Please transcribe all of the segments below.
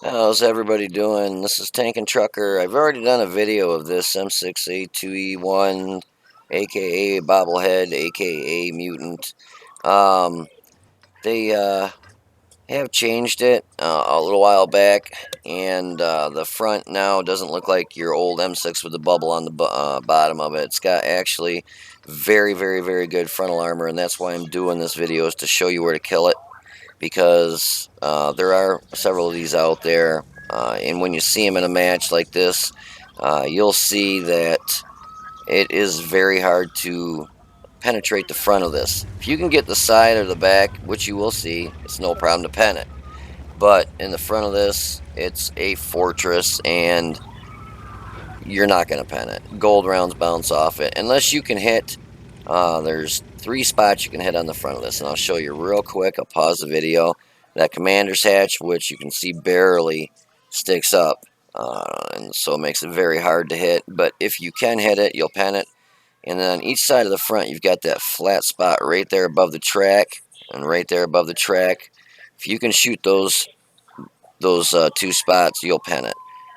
How's everybody doing? This is Tank and Trucker. I've already done a video of this M6A2E1, aka Bobblehead, aka Mutant. Um, they have changed it a little while back, and the front now doesn't look like your old M6 with the bubble on the bottom of it. It's got actually very, very, very good frontal armor, and that's why I'm doing this video, is to show you where to kill it, because there are several of these out there, and when you see them in a match like this, you'll see that it is very hard to penetrate the front of this. If you can get the side or the back, which you will see, it's no problem to pen it. But in the front of this, it's a fortress, and you're not going to pen it. Gold rounds bounce off it. Unless you can hit, there's 3 spots you can hit on the front of this, and I'll show you real quick. I'll pause the video. That commander's hatch, which you can see barely sticks up, and so it makes it very hard to hit. But if you can hit it, you'll pen it. And then on each side of the front, you've got that flat spot right there above the track, and right there above the track. If you can shoot those 2 spots, you'll pen it.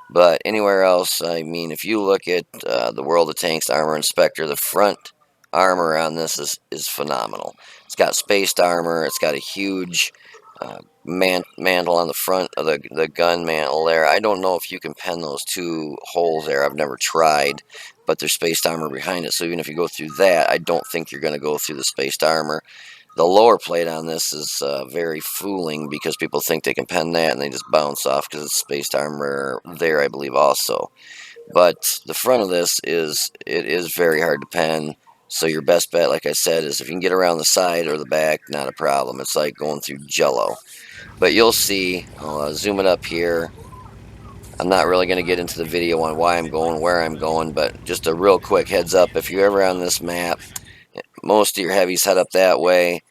But anywhere else, I mean, if you look at the World of Tanks Armor Inspector, the front armor on this is phenomenal. It's got spaced armor. It's got a huge mantle on the front of the gun mantle there. I don't know if you can pen those 2 holes there. I've never tried, but there's spaced armor behind it. So even if you go through that, I don't think you're going to go through the spaced armor. The lower plate on this is very fooling, because people think they can pen that and they just bounce off because it's spaced armor there, I believe, also. But the front of this is very hard to pen. So your best bet, like I said, is if you can get around the side or the back, not a problem. It's like going through jello. But you'll see, I'll zoom it up here. I'm not really going to get into the video on why I'm going, where I'm going, but just a real quick heads up, if you're ever on this map, most of your heavies head up that way.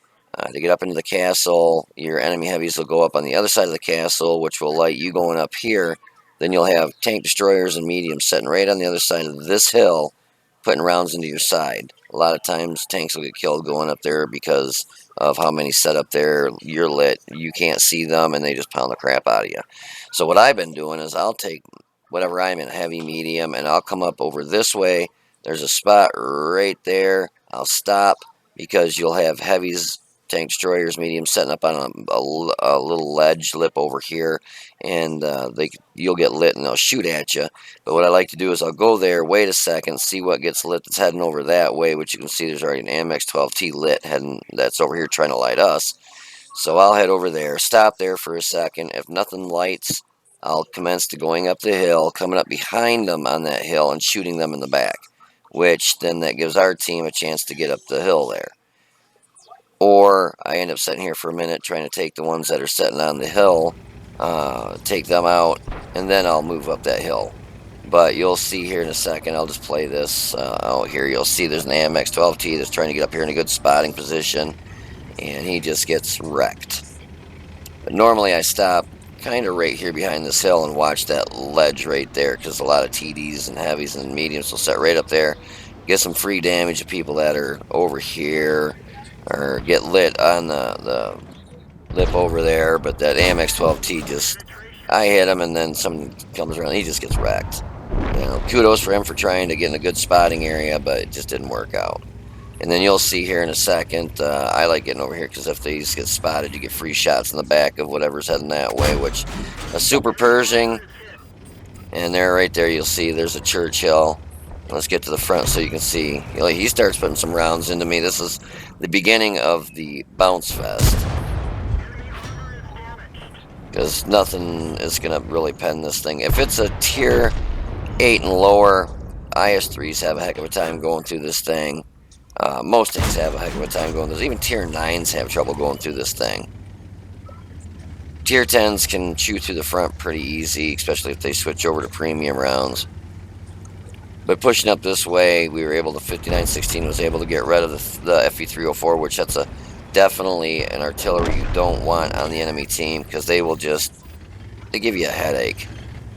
To get up into the castle, your enemy heavies will go up on the other side of the castle, which will light you going up here. Then you'll have tank destroyers and mediums sitting right on the other side of this hill, putting rounds into your side. A lot of times tanks will get killed going up there because of how many set up there. You're lit, you can't see them, and they just pound the crap out of you. So what I've been doing is I'll take whatever I'm in, heavy, medium, and I'll come up over this way. There's a spot right there. I'll stop, because you'll have heavies, tank destroyers, mediums setting up on a little ledge lip over here, and you'll get lit and they'll shoot at you. But what I like to do is I'll go there, wait a second, see what gets lit that's heading over that way, which you can see there's already an AMX-12T lit heading that's over here trying to light us. So I'll head over there, stop there for a second. If nothing lights, I'll commence to going up the hill, coming up behind them on that hill and shooting them in the back, which then that gives our team a chance to get up the hill there. Or I end up sitting here for a minute trying to take the ones that are sitting on the hill, take them out, and then I'll move up that hill. But you'll see here in a second, I'll just play this out here. You'll see there's an AMX-12T that's trying to get up here in a good spotting position, and he just gets wrecked. But normally I stop kind of right here behind this hill and watch that ledge right there, because a lot of TDs and heavies and mediums will set right up there, get some free damage to people that are over here, or get lit on the lip over there. But that AMX-12T just, I hit him, and then someone comes around, he just gets wrecked. You know, kudos for him for trying to get in a good spotting area, but it just didn't work out. And then you'll see here in a second, I like getting over here, because if these get spotted, you get free shots in the back of whatever's heading that way, which a Super Pershing, and there, right there, you'll see there's a Churchill. Let's get to the front so you can see. You know, he starts putting some rounds into me. This is the beginning of the bounce fest, because nothing is going to really pen this thing. If it's a tier 8 and lower, IS-3s have a heck of a time going through this thing. Most things have a heck of a time going through this. Even tier 9s have trouble going through this thing. Tier 10s can chew through the front pretty easy, especially if they switch over to premium rounds. But pushing up this way, we were able to, 5916 was able to get rid of the FE304, which that's definitely an artillery you don't want on the enemy team, because they give you a headache.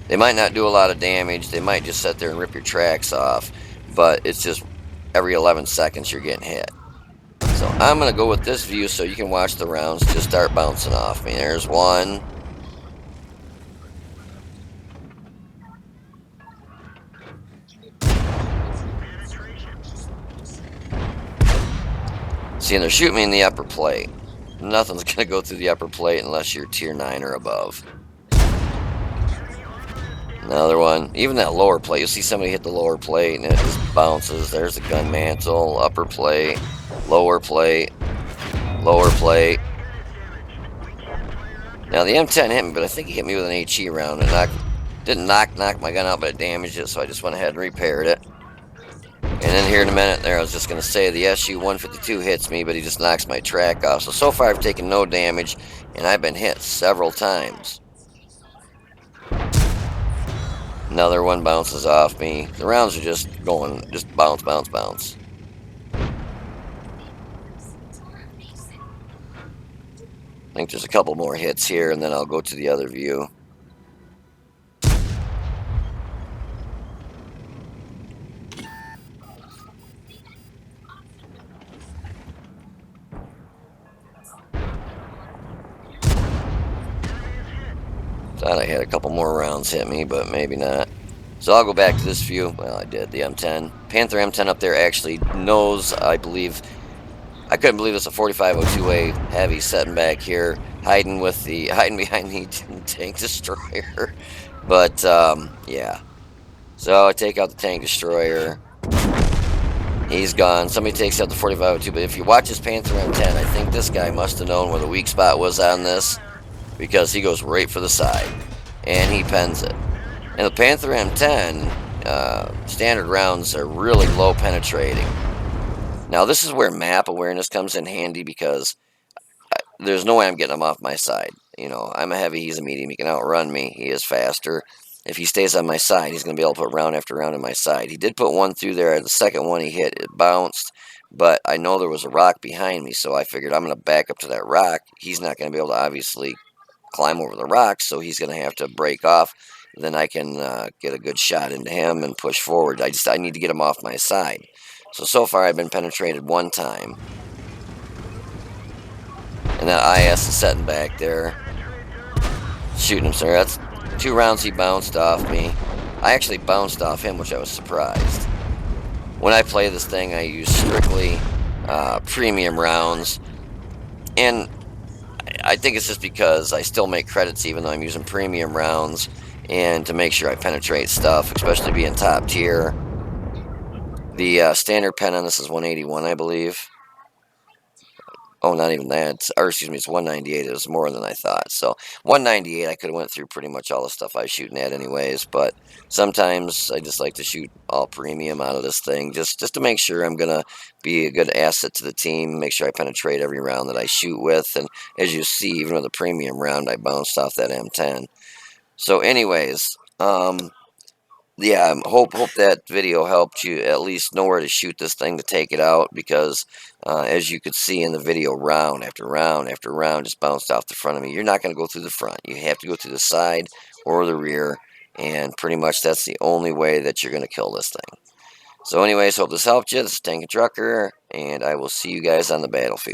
They might not do a lot of damage, they might just sit there and rip your tracks off, but it's just every 11 seconds you're getting hit. So I'm going to go with this view so you can watch the rounds just start bouncing off me. There's one. See, and they're shooting me in the upper plate. Nothing's going to go through the upper plate unless you're tier 9 or above. Another one. Even that lower plate. You'll see somebody hit the lower plate and it just bounces. There's the gun mantle. Upper plate. Lower plate. Lower plate. Now the M10 hit me, but I think he hit me with an HE round. It didn't knock my gun out, but it damaged it, so I just went ahead and repaired it. And then here in a minute there, I was just going to say the SU-152 hits me, but he just knocks my track off. So far I've taken no damage, and I've been hit several times. Another one bounces off me. The rounds are just going, just bounce, bounce, bounce. I think there's a couple more hits here, and then I'll go to the other view. Thought I had a couple more rounds hit me, but maybe not. So I'll go back to this view. Well, I did, the M10. Panther M10 up there actually knows, I believe. I couldn't believe it's a 4502A heavy sitting back here, hiding behind the tank destroyer. But, yeah. So I take out the tank destroyer. He's gone. Somebody takes out the 4502, but if you watch his Panther M10, I think this guy must have known where the weak spot was on this, because he goes right for the side, and he pens it. And the Panther M10, standard rounds are really low penetrating. Now this is where map awareness comes in handy, because there's no way I'm getting him off my side. You know, I'm a heavy, he's a medium, he can outrun me, he is faster. If he stays on my side, he's going to be able to put round after round on my side. He did put one through there. The second one he hit, it bounced, but I know there was a rock behind me, so I figured I'm going to back up to that rock. He's not going to be able to obviously climb over the rocks, so he's going to have to break off. Then I can get a good shot into him and push forward. I need to get him off my side. So far I've been penetrated one time. And that IS is sitting back there, shooting him, sir. That's 2 rounds he bounced off me. I actually bounced off him, which I was surprised. When I play this thing, I use strictly premium rounds. And I think it's just because I still make credits even though I'm using premium rounds, and to make sure I penetrate stuff, especially being top tier. The standard pen on this is 181, I believe. Oh, not even that. Or excuse me, it's 198. It was more than I thought. So 198, I could have went through pretty much all the stuff I was shooting at anyways. But sometimes I just like to shoot all premium out of this thing, just to make sure I'm gonna be a good asset to the team. Make sure I penetrate every round that I shoot with. And as you see, even with a premium round, I bounced off that M10. So, anyways, yeah, hope that video helped you at least know where to shoot this thing to take it out, because as you could see in the video, round after round after round just bounced off the front of me. You're not going to go through the front. You have to go through the side or the rear, and pretty much that's the only way that you're going to kill this thing. So anyways, hope this helped you. This is Tank and Trucker, and I will see you guys on the battlefield.